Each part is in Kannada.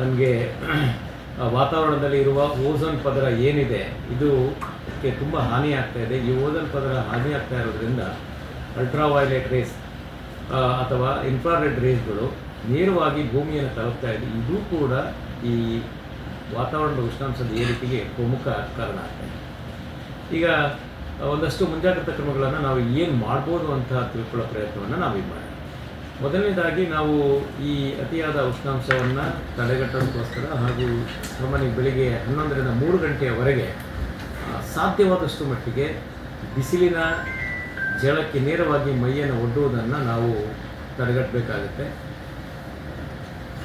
ನಮಗೆ ವಾತಾವರಣದಲ್ಲಿ ಇರುವ ಓಝೋನ್ ಪದರ ಏನಿದೆ ಇದು ತುಂಬ ಹಾನಿ ಆಗ್ತಾ ಇದೆ. ಈ ಓಝೋನ್ ಪದರ ಹಾನಿ ಆಗ್ತಾ ಇರೋದ್ರಿಂದ ಅಲ್ಟ್ರಾವೈಲೆಟ್ ರೇಸ್ ಅಥವಾ ಇನ್ಫ್ರಾರೆಡ್ ರೇಸ್ಗಳು ನೇರವಾಗಿ ಭೂಮಿಯನ್ನು ತಲುಪ್ತಾ ಇದೆ. ಇದು ಕೂಡ ಈ ವಾತಾವರಣದ ಉಷ್ಣಾಂಶದ ಏರಿಕೆಗೆ ಪ್ರಮುಖ ಕಾರಣ ಆಗ್ತದೆ. ಈಗ ಒಂದಷ್ಟು ಮುಂಜಾಗ್ರತಾ ಕ್ರಮಗಳನ್ನು ನಾವು ಏನು ಮಾಡ್ಬೋದು ಅಂತ ತಿಳ್ಕೊಳ್ಳೋ ಪ್ರಯತ್ನವನ್ನು ನಾವೀಗ ಮಾಡೋಣ. ಮೊದಲನೇದಾಗಿ ನಾವು ಈ ಅತಿಯಾದ ಉಷ್ಣಾಂಶವನ್ನು ತಡೆಗಟ್ಟೋದಕ್ಕೋಸ್ಕರ ಹಾಗೂ ಸಾಮಾನ್ಯ ಬೆಳಿಗ್ಗೆ 11ರಿಂದ 3 ಗಂಟೆಯವರೆಗೆ ಸಾಧ್ಯವಾದಷ್ಟು ಮಟ್ಟಿಗೆ ಬಿಸಿಲಿನ ಜಳಕ್ಕೆ ನೇರವಾಗಿ ಮೈಯನ್ನು ಒಡ್ಡುವುದನ್ನು ನಾವು ತಡೆಗಟ್ಟಬೇಕಾಗುತ್ತೆ.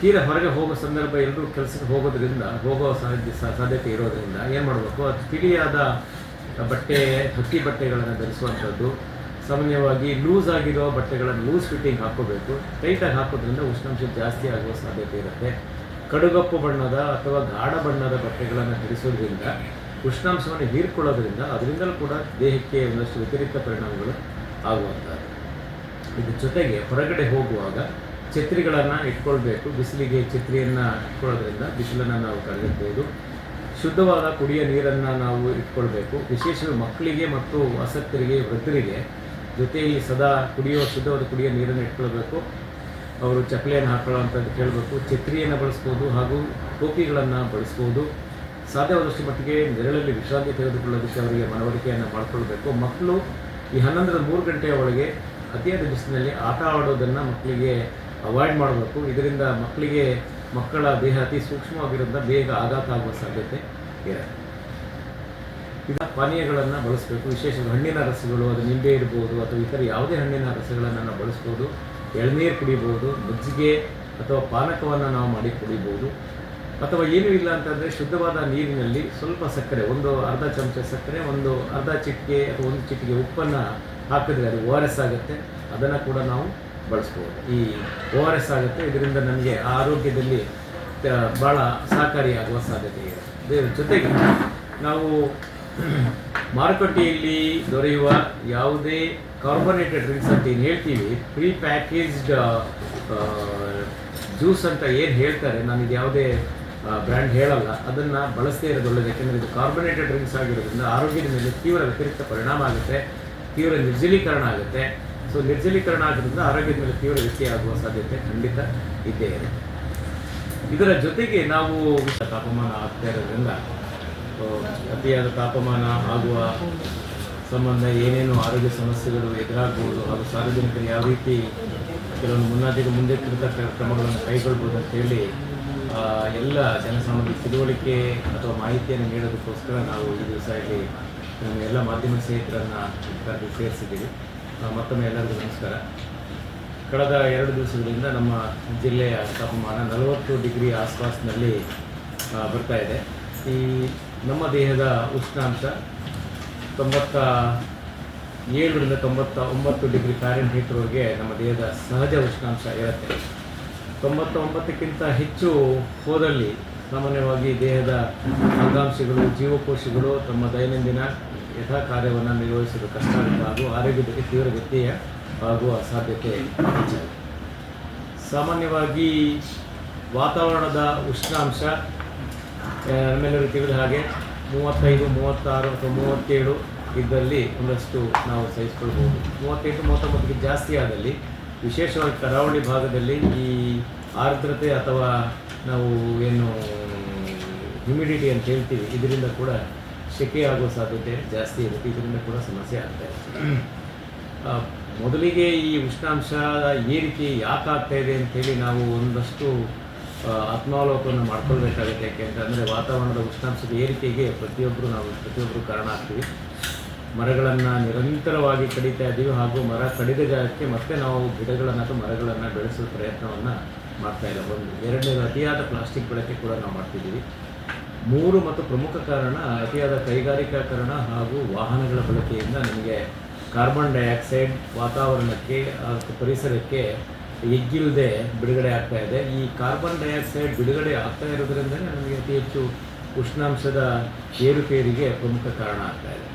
ತೀರಾ ಹೊರಗೆ ಹೋಗೋ ಸಂದರ್ಭ ಎಲ್ಲರೂ ಕೆಲಸಕ್ಕೆ ಹೋಗೋ ಸಾಧ್ಯತೆ ಇರೋದರಿಂದ ಏನು ಮಾಡಬೇಕು, ಅದು ತಿಳಿಯಾದ ಬಟ್ಟೆ, ಹತ್ತಿ ಬಟ್ಟೆಗಳನ್ನು ಧರಿಸುವಂಥದ್ದು. ಸಾಮಾನ್ಯವಾಗಿ ಲೂಸ್ ಆಗಿರೋ ಬಟ್ಟೆಗಳನ್ನು ಲೂಸ್ ಫಿಟ್ಟಿಂಗ್ ಹಾಕೋಬೇಕು. ಟೈಟಾಗಿ ಹಾಕೋದ್ರಿಂದ ಉಷ್ಣಾಂಶ ಜಾಸ್ತಿ ಆಗುವ ಸಾಧ್ಯತೆ ಇರುತ್ತೆ. ಕಡುಗಪ್ಪು ಬಣ್ಣದ ಅಥವಾ ಗಾಢ ಬಣ್ಣದ ಬಟ್ಟೆಗಳನ್ನು ಧರಿಸೋದ್ರಿಂದ ಉಷ್ಣಾಂಶವನ್ನು ಹೀರ್ಕೊಳ್ಳೋದ್ರಿಂದ ಅದರಿಂದಲೂ ಕೂಡ ದೇಹಕ್ಕೆ ಒಂದಷ್ಟು ವ್ಯತಿರಿಕ್ತ ಪರಿಣಾಮಗಳು ಆಗುವಂಥದ್ದು. ಇದ್ರ ಜೊತೆಗೆ ಹೊರಗಡೆ ಹೋಗುವಾಗ ಛತ್ರಿಗಳನ್ನು ಇಟ್ಕೊಳ್ಬೇಕು. ಬಿಸಿಲಿಗೆ ಛತ್ರಿಯನ್ನು ಇಟ್ಕೊಳ್ಳೋದ್ರಿಂದ ಬಿಸಿಲನ್ನು ನಾವು ತಡೆಗಟ್ಟಬಹುದು. ಶುದ್ಧವಾದ ಕುಡಿಯೋ ನೀರನ್ನು ನಾವು ಇಟ್ಕೊಳ್ಬೇಕು. ವಿಶೇಷವಾಗಿ ಮಕ್ಕಳಿಗೆ ಮತ್ತು ಆಸಕ್ತರಿಗೆ, ವೃದ್ಧರಿಗೆ ಜೊತೆಯಲ್ಲಿ ಸದಾ ಶುದ್ಧವಾದ ಕುಡಿಯೋ ನೀರನ್ನು ಇಟ್ಕೊಳ್ಬೇಕು. ಅವರು ಚಪ್ಪಲಿಯನ್ನು ಹಾಕೊಳ್ಳೋವಂಥದ್ದು ಕೇಳಬೇಕು. ಛತ್ರಿಯನ್ನು ಬಳಸ್ಬೋದು ಹಾಗೂ ಟೋಪಿಗಳನ್ನು ಬಳಸ್ಬೋದು. ಸಾಧ್ಯವಾದಷ್ಟು ಮಟ್ಟಿಗೆ ನೆರಳಲ್ಲಿ ವಿಶ್ರಾಂತಿ ತೆಗೆದುಕೊಳ್ಳೋದಕ್ಕೆ ಅವರಿಗೆ ಮನವರಿಕೆಯನ್ನು ಮಾಡಿಕೊಳ್ಬೇಕು. ಮಕ್ಕಳು ಈ 11ರಿಂದ 3 ಗಂಟೆಯ ಒಳಗೆ ಅತಿಯಾದ ಬಿಸಿಲಿನಲ್ಲಿ ಆಟ ಆಡೋದನ್ನು ಮಕ್ಕಳಿಗೆ ಅವಾಯ್ಡ್ ಮಾಡಬೇಕು. ಇದರಿಂದ ಮಕ್ಕಳ ದೇಹ ಅತಿ ಸೂಕ್ಷ್ಮವಾಗಿರೋದ್ರಿಂದ ಬೇಗ ಆಘಾತ ಆಗುವ ಸಾಧ್ಯತೆ ಇರುತ್ತೆ. ಈಗ ಪಾನೀಯಗಳನ್ನು ಬಳಸಬೇಕು. ವಿಶೇಷವಾಗಿ ಹಣ್ಣಿನ ರಸಗಳು, ಅದು ನಿಂಬೆ ಇರ್ಬೋದು ಅಥವಾ ಇತರ ಯಾವುದೇ ಹಣ್ಣಿನ ರಸಗಳನ್ನು ನಾವು ಬಳಸ್ಬೋದು. ಎಳನೀರು ಕುಡಿಬೋದು, ಮಜ್ಜಿಗೆ ಅಥವಾ ಪಾನಕವನ್ನು ನಾವು ಮಾಡಿ ಕುಡಿಬೋದು. ಅಥವಾ ಏನೂ ಇಲ್ಲ ಅಂತಂದರೆ ಶುದ್ಧವಾದ ನೀರಿನಲ್ಲಿ ಸ್ವಲ್ಪ ಸಕ್ಕರೆ, ಒಂದು ಅರ್ಧ ಚಮಚ ಸಕ್ಕರೆ, ಒಂದು ಅರ್ಧ ಚಿಟಿಕೆ ಅಥವಾ ಒಂದು ಚಿಟಿಕೆ ಉಪ್ಪನ್ನು ಹಾಕಿದ್ರೆ ಅದು ORS ಆಗುತ್ತೆ. ಅದನ್ನು ಕೂಡ ನಾವು ಬಳಸ್ಬೋದು. ಈ ORS ಆಗುತ್ತೆ. ಇದರಿಂದ ನಮಗೆ ಆರೋಗ್ಯದಲ್ಲಿ ಭಾಳ ಸಹಕಾರಿಯಾಗುವ ಸಾಧ್ಯತೆ ಇದೆ. ಇದರ ಜೊತೆಗೆ ನಾವು ಮಾರುಕಟ್ಟೆಯಲ್ಲಿ ದೊರೆಯುವ ಯಾವುದೇ ಕಾರ್ಬೋನೇಟೆಡ್ ಡ್ರಿಂಕ್ಸ್ ಅಂತ ಏನು ಹೇಳ್ತೀವಿ, ಪ್ರೀ ಪ್ಯಾಕೇಜ್ಡ್ ಜ್ಯೂಸ್ ಅಂತ ಏನು ಹೇಳ್ತಾರೆ, ನಾನು ಇದು ಯಾವುದೇ ಬ್ರ್ಯಾಂಡ್ ಹೇಳಲ್ಲ, ಅದನ್ನು ಬಳಸದೇ ಇರೋದು ಒಳ್ಳೆಯದು. ಯಾಕೆಂದರೆ ಇದು ಕಾರ್ಬೋನೇಟೆಡ್ ಡ್ರಿಂಕ್ಸ್ ಆಗಿರೋದ್ರಿಂದ ಆರೋಗ್ಯದ ಮೇಲೆ ತೀವ್ರ ವ್ಯತಿರಿಕ್ತ ಪರಿಣಾಮ ಆಗುತ್ತೆ, ತೀವ್ರ ನಿರ್ಜಲೀಕರಣ ಆಗುತ್ತೆ. ಸೊ ನಿರ್ಜಲೀಕರಣ ಆಗೋದ್ರಿಂದ ಆರೋಗ್ಯದ ಮೇಲೆ ತೀವ್ರ ವ್ಯತ್ಯಯ ಆಗುವ ಸಾಧ್ಯತೆ ಖಂಡಿತ ಇದ್ದೇ ಇದೆ. ಇದರ ಜೊತೆಗೆ ನಾವು ತಾಪಮಾನ ಆಗ್ತಾ ಇರೋದ್ರಿಂದ ಅತಿಯಾದ ತಾಪಮಾನ ಆಗುವ ಸಂಬಂಧ ಏನೇನು ಆರೋಗ್ಯ ಸಮಸ್ಯೆಗಳು ಎದುರಾಗ್ಬೋದು ಹಾಗೂ ಸಾರ್ವಜನಿಕರು ಯಾವ ರೀತಿ ಕೆಲವೊಂದು ಮುನ್ನೆಚ್ಚರಿಕೆ ಮುಂದೆಚ್ಚರಿಕಾ ಕ್ರಮಗಳನ್ನು ಕೈಗೊಳ್ಬೋದು ಅಂತೇಳಿ ಎಲ್ಲ ಜನಸಾಮಾನ್ಯರಿಗೆ ತಿಳುವಳಿಕೆ ಅಥವಾ ಮಾಹಿತಿಯನ್ನು ನೀಡೋದಕ್ಕೋಸ್ಕರ ನಾವು ಈ ದಿವಸ ಇಲ್ಲಿ ನಮ್ಮ ಎಲ್ಲ ಮಾಧ್ಯಮ ಸ್ನೇಹಿತರನ್ನು ಕರೆದು ಸೇರಿಸಿದ್ದೀವಿ. ಮತ್ತೊಮ್ಮೆ ಎಲ್ಲರಿಗೂ ನಮಸ್ಕಾರ. ಕಳೆದ 2 ದಿವಸಗಳಿಂದ ನಮ್ಮ ಜಿಲ್ಲೆಯ ತಾಪಮಾನ 40 ಡಿಗ್ರಿ ಆಸ್ಪಾಸ್ನಲ್ಲಿ ಬರ್ತಾ ಇದೆ. ಈ ನಮ್ಮ ದೇಹದ ಉಷ್ಣಾಂಶ 97ರಿಂದ 99 ಡಿಗ್ರಿ ಫ್ಯಾರೆನ್ಹೀಟ್ವರೆಗೆ ನಮ್ಮ ದೇಹದ ಸಹಜ ಉಷ್ಣಾಂಶ ಇರುತ್ತೆ. 99ಕ್ಕಿಂತ ಹೆಚ್ಚು ಹೋದಲ್ಲಿ ಸಾಮಾನ್ಯವಾಗಿ ದೇಹದ ಅಂಗಾಂಶಗಳು, ಜೀವಕೋಶಗಳು ತಮ್ಮ ದೈನಂದಿನ ಯಥಾ ಕಾರ್ಯವನ್ನು ನಿರ್ವಹಿಸಲು ಕಷ್ಟ ಆಗುತ್ತೆ ಹಾಗೂ ಆರೋಗ್ಯದಲ್ಲಿ ತೀವ್ರ ವ್ಯತ್ಯಯ ಆಗುವ ಸಾಧ್ಯತೆ ಹೆಚ್ಚಾಗಿದೆ. ಸಾಮಾನ್ಯವಾಗಿ ವಾತಾವರಣದ ಉಷ್ಣಾಂಶ ನಮ್ಮೆಲ್ಲರಿಗೂ ತಿಳಿದ ಹಾಗೆ 35, 36 ಅಥವಾ 37 ಇದ್ದಲ್ಲಿ ಒಂದಷ್ಟು ನಾವು ಸಹಿಸ್ಕೊಳ್ಬೋದು. 38, 39ಗೆ ಜಾಸ್ತಿ ಆದಲ್ಲಿ, ವಿಶೇಷವಾಗಿ ಕರಾವಳಿ ಭಾಗದಲ್ಲಿ ಈ ಆರ್ದ್ರತೆ ಅಥವಾ ನಾವು ಏನು ಹ್ಯುಮಿಡಿಟಿ ಅಂತ ಹೇಳ್ತೀವಿ, ಇದರಿಂದ ಕೂಡ ಸೆಕೆ ಆಗುವ ಸಾಧ್ಯತೆ ಜಾಸ್ತಿ ಇರುತ್ತೆ. ಇದರಿಂದ ಕೂಡ ಸಮಸ್ಯೆ ಆಗ್ತಾ ಇದೆ. ಮೊದಲಿಗೆ ಈ ಉಷ್ಣಾಂಶ ಏರಿಕೆ ಯಾಕೆ ಆಗ್ತಾ ಇದೆ ಅಂತೇಳಿ ನಾವು ಒಂದಷ್ಟು ಆತ್ಮಾವಲೋಕನ ಮಾಡ್ಕೊಳ್ಬೇಕಾಗುತ್ತೆ. ಯಾಕೆಂತಂದರೆ ವಾತಾವರಣದ ಉಷ್ಣಾಂಶದ ಏರಿಕೆಗೆ ಪ್ರತಿಯೊಬ್ಬರು ಕಾರಣ ಆಗ್ತೀವಿ. ಮರಗಳನ್ನು ನಿರಂತರವಾಗಿ ಕಡಿತಾ ಇದ್ದೀವಿ ಹಾಗೂ ಮರ ಕಡಿದ ಜಾಗಕ್ಕೆ ಮತ್ತೆ ನಾವು ಗಿಡಗಳನ್ನು ಅಥವಾ ಮರಗಳನ್ನು ಬೆಳೆಸುವ ಪ್ರಯತ್ನವನ್ನು ಮಾಡ್ತಾ ಇಲ್ಲ. ಎರಡನೇದು ಅತಿಯಾದ ಪ್ಲಾಸ್ಟಿಕ್ ಬಳಕೆ ಕೂಡ ನಾವು ಮಾಡ್ತಿದ್ದೀವಿ. 3 ಮತ್ತು ಪ್ರಮುಖ ಕಾರಣ ಅತಿಯಾದ ಕೈಗಾರಿಕಾಕರಣ ಹಾಗೂ ವಾಹನಗಳ ಬಳಕೆಯಿಂದ ನಮಗೆ ಕಾರ್ಬನ್ ಡೈಆಕ್ಸೈಡ್ ವಾತಾವರಣಕ್ಕೆ ಪರಿಸರಕ್ಕೆ ಎಗ್ಗಿಲ್ಲದೆ ಬಿಡುಗಡೆ ಆಗ್ತಾ ಇದೆ. ಈ ಕಾರ್ಬನ್ ಡೈಆಕ್ಸೈಡ್ ಬಿಡುಗಡೆ ಆಗ್ತಾ ಇರೋದ್ರಿಂದಲೇ ನಮಗೆ ಅತಿ ಹೆಚ್ಚು ಉಷ್ಣಾಂಶದ ಏರುಪೇರಿಗೆ ಪ್ರಮುಖ ಕಾರಣ ಆಗ್ತಾ ಇದೆ.